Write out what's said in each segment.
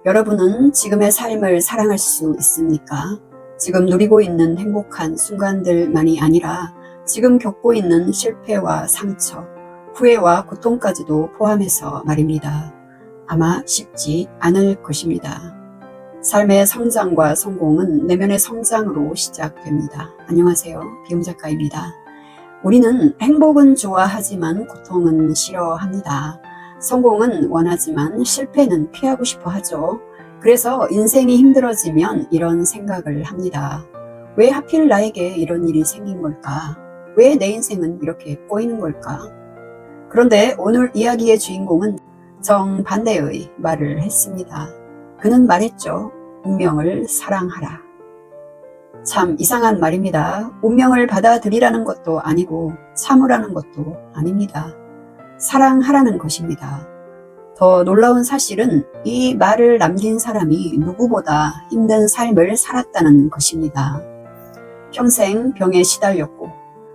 여러분은 지금의 삶을 사랑할 수 있습니까? 지금 누리고 있는 행복한 순간들만이 아니라 지금 겪고 있는 실패와 상처, 후회와 고통까지도 포함해서 말입니다. 아마 쉽지 않을 것입니다. 삶의 성장과 성공은 내면의 성장으로 시작됩니다. 안녕하세요. 비움작가입니다. 우리는 행복은 좋아하지만 고통은 싫어합니다. 성공은 원하지만 실패는 피하고 싶어 하죠. 그래서 인생이 힘들어지면 이런 생각을 합니다. 왜 하필 나에게 이런 일이 생긴 걸까? 왜 내 인생은 이렇게 꼬이는 걸까? 그런데 오늘 이야기의 주인공은 정반대의 말을 했습니다. 그는 말했죠. 운명을 사랑하라. 참 이상한 말입니다. 운명을 받아들이라는 것도 아니고 참으라는 것도 아닙니다. 사랑하라는 것입니다. 더 놀라운 사실은 이 말을 남긴 사람이 누구보다 힘든 삶을 살았다는 것입니다. 평생 병에 시달렸고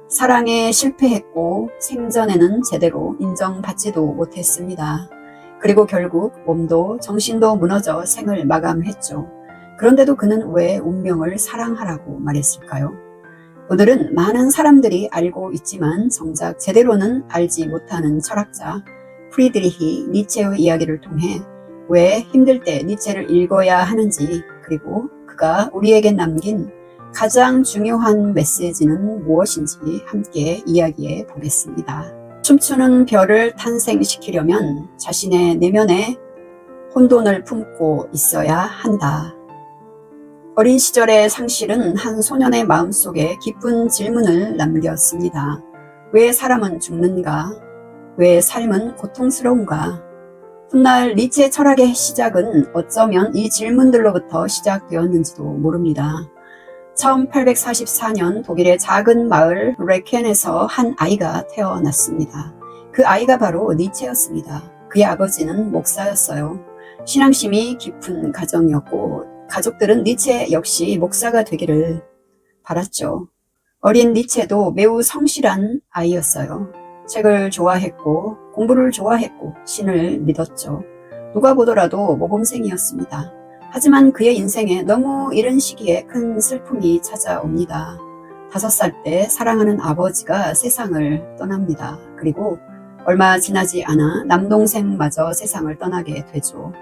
사랑에 실패했고 생전에는 제대로 인정받지도 못했습니다. 그리고 결국 몸도 정신도 무너져 생을 마감했죠. 그런데도 그는 왜 운명을 사랑하라고 말했을까요? 오늘은 많은 사람들이 알고 있지만 정작 제대로는 알지 못하는 철학자 프리드리히 니체의 이야기를 통해 왜 힘들 때 니체를 읽어야 하는지, 그리고 그가 우리에게 남긴 가장 중요한 메시지는 무엇인지 함께 이야기해 보겠습니다. 춤추는 별을 탄생시키려면 자신의 내면에 혼돈을 품고 있어야 한다. 어린 시절의 상실은 한 소년의 마음속에 깊은 질문을 남겼습니다. 왜 사람은 죽는가? 왜 삶은 고통스러운가? 훗날 니체 철학의 시작은 어쩌면 이 질문들로부터 시작되었는지도 모릅니다. 1844년 독일의 작은 마을 레켄에서 한 아이가 태어났습니다. 그 아이가 바로 니체였습니다. 그의 아버지는 목사였어요. 신앙심이 깊은 가정이었고 가족들은 니체 역시 목사가 되기를 바랐죠. 어린 니체도 매우 성실한 아이였어요. 책을 좋아했고 공부를 좋아했고 신을 믿었죠. 누가 보더라도 모범생이었습니다. 하지만 그의 인생에 너무 이른 시기에 큰 슬픔이 찾아옵니다. 5살 때 사랑하는 아버지가 세상을 떠납니다. 그리고 얼마 지나지 않아 남동생마저 세상을 떠나게 되죠.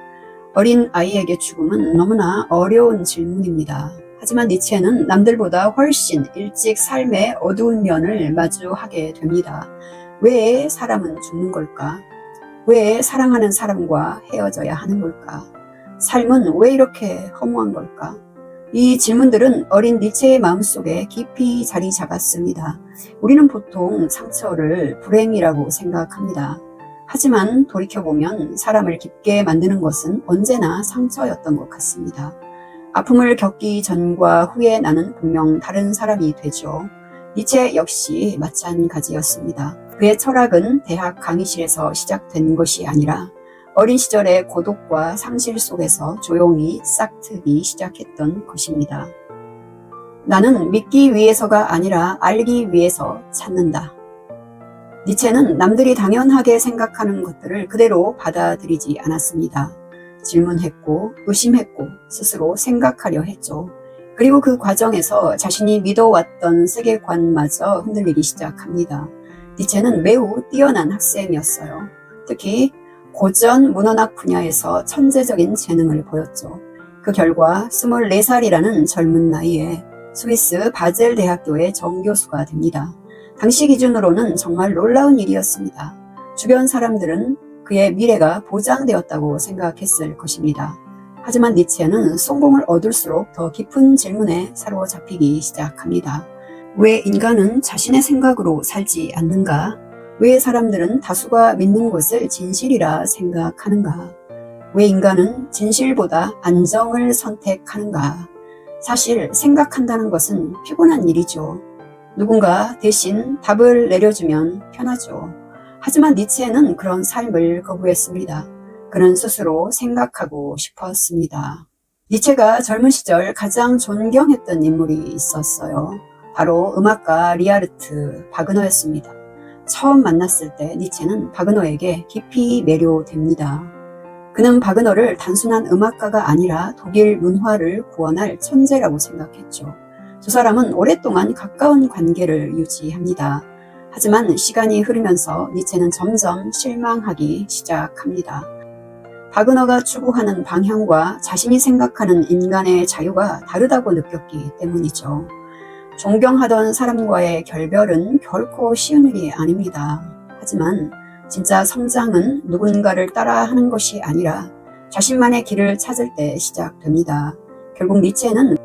어린 아이에게 죽음은 너무나 어려운 질문입니다. 하지만 니체는 남들보다 훨씬 일찍 삶의 어두운 면을 마주하게 됩니다. 왜 사람은 죽는 걸까? 왜 사랑하는 사람과 헤어져야 하는 걸까? 삶은 왜 이렇게 허무한 걸까? 이 질문들은 어린 니체의 마음속에 깊이 자리 잡았습니다. 우리는 보통 상처를 불행이라고 생각합니다. 하지만 돌이켜보면 사람을 깊게 만드는 것은 언제나 상처였던 것 같습니다. 아픔을 겪기 전과 후에 나는 분명 다른 사람이 되죠. 니체 역시 마찬가지였습니다. 그의 철학은 대학 강의실에서 시작된 것이 아니라 어린 시절의 고독과 상실 속에서 조용히 싹트기 시작했던 것입니다. 나는 믿기 위해서가 아니라 알기 위해서 찾는다. 니체는 남들이 당연하게 생각하는 것들을 그대로 받아들이지 않았습니다. 질문했고 의심했고 스스로 생각하려 했죠. 그리고 그 과정에서 자신이 믿어왔던 세계관마저 흔들리기 시작합니다. 니체는 매우 뛰어난 학생이었어요. 특히 고전 문헌학 분야에서 천재적인 재능을 보였죠. 그 결과 24살이라는 젊은 나이에 스위스 바젤 대학교의 정교수가 됩니다. 당시 기준으로는 정말 놀라운 일이었습니다. 주변 사람들은 그의 미래가 보장되었다고 생각했을 것입니다. 하지만 니체는 성공을 얻을수록 더 깊은 질문에 사로잡히기 시작합니다. 왜 인간은 자신의 생각으로 살지 않는가? 왜 사람들은 다수가 믿는 것을 진실이라 생각하는가? 왜 인간은 진실보다 안정을 선택하는가? 사실 생각한다는 것은 피곤한 일이죠. 누군가 대신 답을 내려주면 편하죠. 하지만 니체는 그런 삶을 거부했습니다. 그는 스스로 생각하고 싶었습니다. 니체가 젊은 시절 가장 존경했던 인물이 있었어요. 바로 음악가 리하르트 바그너였습니다. 처음 만났을 때 니체는 바그너에게 깊이 매료됩니다. 그는 바그너를 단순한 음악가가 아니라 독일 문화를 구원할 천재라고 생각했죠. 두 사람은 오랫동안 가까운 관계를 유지합니다. 하지만 시간이 흐르면서 니체는 점점 실망하기 시작합니다. 바그너가 추구하는 방향과 자신이 생각하는 인간의 자유가 다르다고 느꼈기 때문이죠. 존경하던 사람과의 결별은 결코 쉬운 일이 아닙니다. 하지만 진짜 성장은 누군가를 따라 하는 것이 아니라 자신만의 길을 찾을 때 시작됩니다. 결국 니체는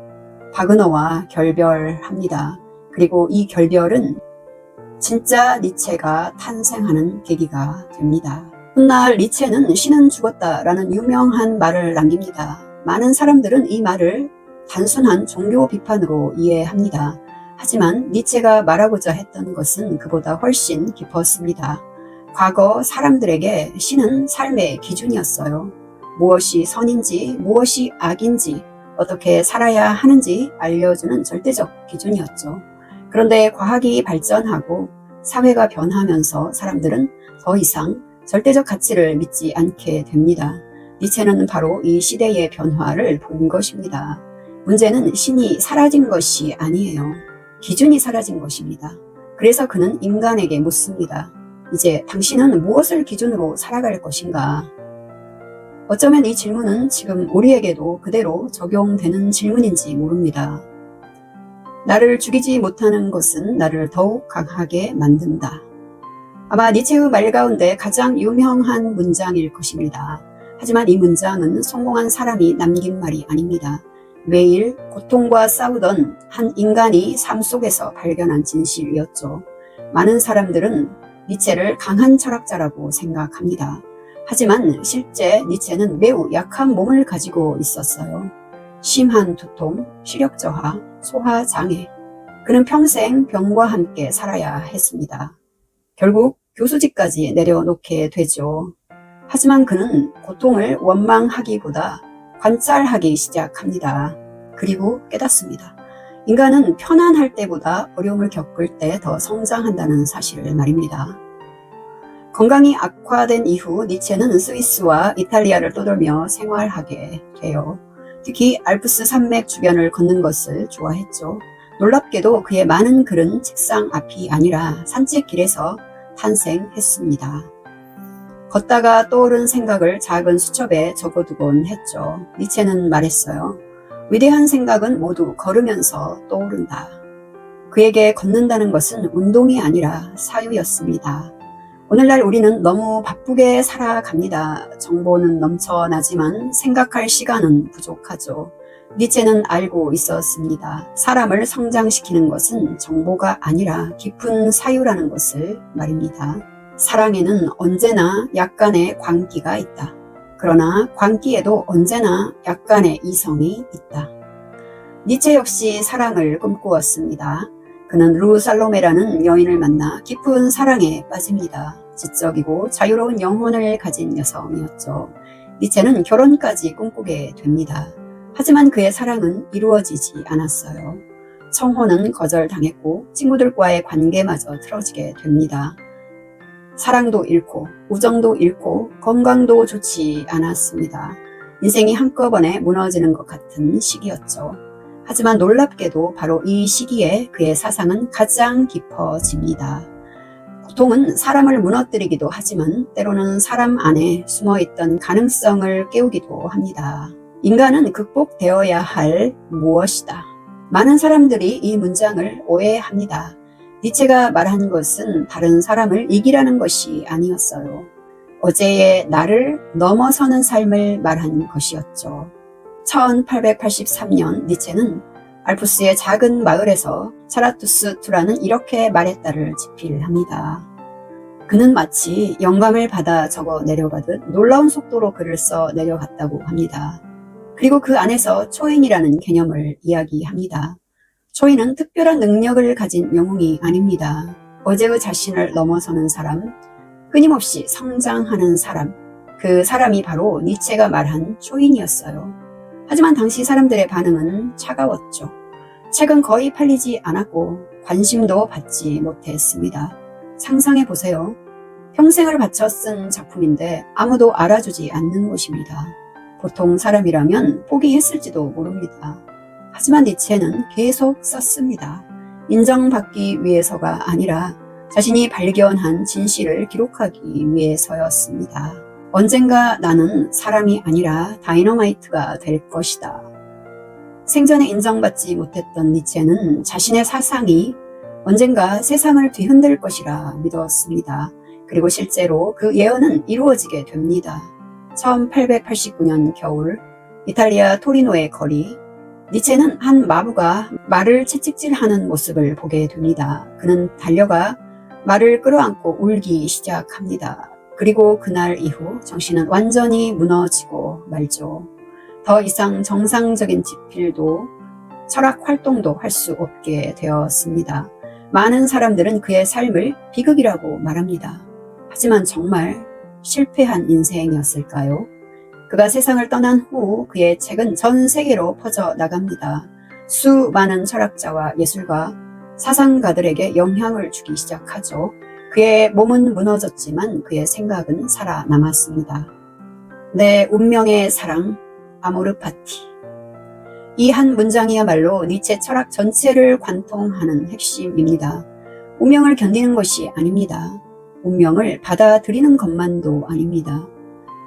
바그너와 결별합니다. 그리고 이 결별은 진짜 니체가 탄생하는 계기가 됩니다. 훗날 니체는 신은 죽었다라는 유명한 말을 남깁니다. 많은 사람들은 이 말을 단순한 종교 비판으로 이해합니다. 하지만 니체가 말하고자 했던 것은 그보다 훨씬 깊었습니다. 과거 사람들에게 신은 삶의 기준이었어요. 무엇이 선인지 무엇이 악인지 어떻게 살아야 하는지 알려주는 절대적 기준이었죠. 그런데 과학이 발전하고 사회가 변하면서 사람들은 더 이상 절대적 가치를 믿지 않게 됩니다. 니체는 바로 이 시대의 변화를 본 것입니다. 문제는 신이 사라진 것이 아니에요. 기준이 사라진 것입니다. 그래서 그는 인간에게 묻습니다. 이제 당신은 무엇을 기준으로 살아갈 것인가? 어쩌면 이 질문은 지금 우리에게도 그대로 적용되는 질문인지 모릅니다. 나를 죽이지 못하는 것은 나를 더욱 강하게 만든다. 아마 니체의 말 가운데 가장 유명한 문장일 것입니다. 하지만 이 문장은 성공한 사람이 남긴 말이 아닙니다. 매일 고통과 싸우던 한 인간이 삶 속에서 발견한 진실이었죠. 많은 사람들은 니체를 강한 철학자라고 생각합니다. 하지만 실제 니체는 매우 약한 몸을 가지고 있었어요. 심한 두통, 시력 저하, 소화 장애. 그는 평생 병과 함께 살아야 했습니다. 결국 교수직까지 내려놓게 되죠. 하지만 그는 고통을 원망하기보다 관찰하기 시작합니다. 그리고 깨닫습니다. 인간은 편안할 때보다 어려움을 겪을 때 더 성장한다는 사실을 말입니다. 건강이 악화된 이후 니체는 스위스와 이탈리아를 떠돌며 생활하게 돼요. 특히 알프스 산맥 주변을 걷는 것을 좋아했죠. 놀랍게도 그의 많은 글은 책상 앞이 아니라 산책길에서 탄생했습니다. 걷다가 떠오른 생각을 작은 수첩에 적어두곤 했죠. 니체는 말했어요. 위대한 생각은 모두 걸으면서 떠오른다. 그에게 걷는다는 것은 운동이 아니라 사유였습니다. 오늘날 우리는 너무 바쁘게 살아갑니다. 정보는 넘쳐나지만 생각할 시간은 부족하죠. 니체는 알고 있었습니다. 사람을 성장시키는 것은 정보가 아니라 깊은 사유라는 것을 말입니다. 사랑에는 언제나 약간의 광기가 있다. 그러나 광기에도 언제나 약간의 이성이 있다. 니체 역시 사랑을 꿈꾸었습니다. 그는 루 살로메라는 여인을 만나 깊은 사랑에 빠집니다. 지적이고 자유로운 영혼을 가진 여성이었죠. 니체는 결혼까지 꿈꾸게 됩니다. 하지만 그의 사랑은 이루어지지 않았어요. 청혼은 거절당했고 친구들과의 관계마저 틀어지게 됩니다. 사랑도 잃고 우정도 잃고 건강도 좋지 않았습니다. 인생이 한꺼번에 무너지는 것 같은 시기였죠. 하지만 놀랍게도 바로 이 시기에 그의 사상은 가장 깊어집니다. 고통은 사람을 무너뜨리기도 하지만 때로는 사람 안에 숨어있던 가능성을 깨우기도 합니다. 인간은 극복되어야 할 무엇이다. 많은 사람들이 이 문장을 오해합니다. 니체가 말한 것은 다른 사람을 이기라는 것이 아니었어요. 어제의 나를 넘어서는 삶을 말한 것이었죠. 1883년 니체는 알프스의 작은 마을에서 차라투스투라는 이렇게 말했다를 집필합니다. 그는 마치 영감을 받아 적어 내려가듯 놀라운 속도로 글을 써 내려갔다고 합니다. 그리고 그 안에서 초인이라는 개념을 이야기합니다. 초인은 특별한 능력을 가진 영웅이 아닙니다. 어제의 자신을 넘어서는 사람, 끊임없이 성장하는 사람, 그 사람이 바로 니체가 말한 초인이었어요. 하지만 당시 사람들의 반응은 차가웠죠. 책은 거의 팔리지 않았고 관심도 받지 못했습니다. 상상해 보세요. 평생을 바쳐 쓴 작품인데 아무도 알아주지 않는 것입니다. 보통 사람이라면 포기했을지도 모릅니다. 하지만 니체는 계속 썼습니다. 인정받기 위해서가 아니라 자신이 발견한 진실을 기록하기 위해서였습니다. 언젠가 나는 사람이 아니라 다이너마이트가 될 것이다. 생전에 인정받지 못했던 니체는 자신의 사상이 언젠가 세상을 뒤흔들 것이라 믿었습니다. 그리고 실제로 그 예언은 이루어지게 됩니다. 1889년 겨울 이탈리아 토리노의 거리, 니체는 한 마부가 말을 채찍질하는 모습을 보게 됩니다. 그는 달려가 말을 끌어안고 울기 시작합니다. 그리고 그날 이후 정신은 완전히 무너지고 말죠. 더 이상 정상적인 집필도 철학 활동도 할 수 없게 되었습니다. 많은 사람들은 그의 삶을 비극이라고 말합니다. 하지만 정말 실패한 인생이었을까요? 그가 세상을 떠난 후 그의 책은 전 세계로 퍼져 나갑니다. 수많은 철학자와 예술가, 사상가들에게 영향을 주기 시작하죠. 그의 몸은 무너졌지만 그의 생각은 살아남았습니다. 내 운명의 사랑, 아모르 파티. 이 한 문장이야말로 니체 철학 전체를 관통하는 핵심입니다. 운명을 견디는 것이 아닙니다. 운명을 받아들이는 것만도 아닙니다.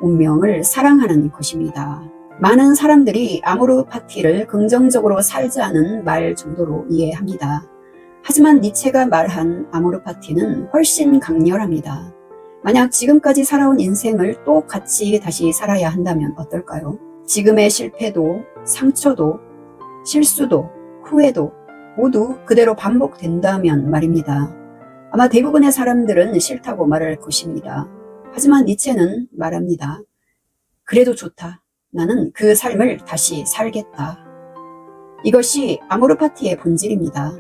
운명을 사랑하는 것입니다. 많은 사람들이 아모르 파티를 긍정적으로 살자는 말 정도로 이해합니다. 하지만 니체가 말한 아모르 파티는 훨씬 강렬합니다. 만약 지금까지 살아온 인생을 똑같이 다시 살아야 한다면 어떨까요? 지금의 실패도, 상처도, 실수도, 후회도 모두 그대로 반복된다면 말입니다. 아마 대부분의 사람들은 싫다고 말할 것입니다. 하지만 니체는 말합니다. 그래도 좋다. 나는 그 삶을 다시 살겠다. 이것이 아모르 파티의 본질입니다.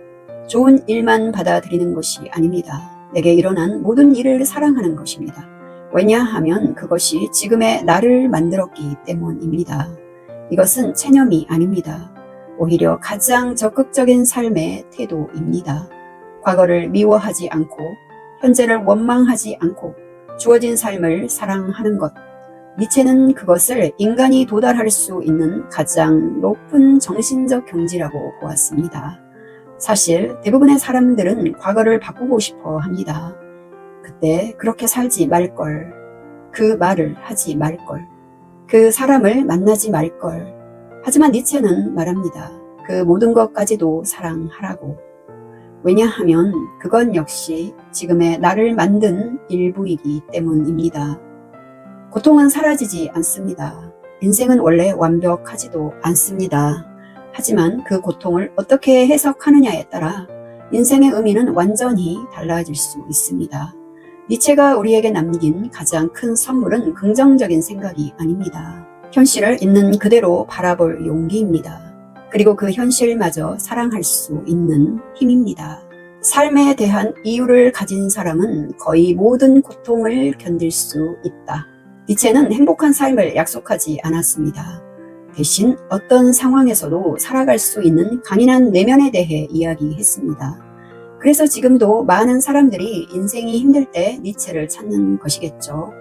좋은 일만 받아들이는 것이 아닙니다. 내게 일어난 모든 일을 사랑하는 것입니다. 왜냐하면 그것이 지금의 나를 만들었기 때문입니다. 이것은 체념이 아닙니다. 오히려 가장 적극적인 삶의 태도입니다. 과거를 미워하지 않고 현재를 원망하지 않고 주어진 삶을 사랑하는 것. 니체는 그것을 인간이 도달할 수 있는 가장 높은 정신적 경지라고 보았습니다. 사실 대부분의 사람들은 과거를 바꾸고 싶어 합니다. 그때 그렇게 살지 말걸, 그 말을 하지 말걸, 그 사람을 만나지 말걸. 하지만 니체는 말합니다. 그 모든 것까지도 사랑하라고. 왜냐하면 그건 역시 지금의 나를 만든 일부이기 때문입니다. 고통은 사라지지 않습니다. 인생은 원래 완벽하지도 않습니다. 하지만 그 고통을 어떻게 해석하느냐에 따라 인생의 의미는 완전히 달라질 수 있습니다. 니체가 우리에게 남긴 가장 큰 선물은 긍정적인 생각이 아닙니다. 현실을 있는 그대로 바라볼 용기입니다. 그리고 그 현실마저 사랑할 수 있는 힘입니다. 삶에 대한 이유를 가진 사람은 거의 모든 고통을 견딜 수 있다. 니체는 행복한 삶을 약속하지 않았습니다. 대신 어떤 상황에서도 살아갈 수 있는 강인한 내면에 대해 이야기했습니다. 그래서 지금도 많은 사람들이 인생이 힘들 때 니체를 찾는 것이겠죠.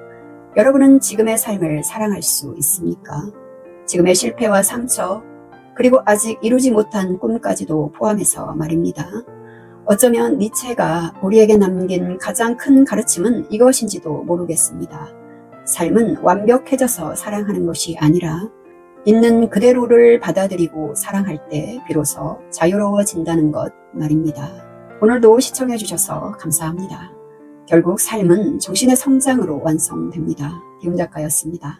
여러분은 지금의 삶을 사랑할 수 있습니까? 지금의 실패와 상처, 그리고 아직 이루지 못한 꿈까지도 포함해서 말입니다. 어쩌면 니체가 우리에게 남긴 가장 큰 가르침은 이것인지도 모르겠습니다. 삶은 완벽해져서 사랑하는 것이 아니라 있는 그대로를 받아들이고 사랑할 때 비로소 자유로워진다는 것 말입니다. 오늘도 시청해 주셔서 감사합니다. 결국 삶은 정신의 성장으로 완성됩니다. 김 작가였습니다.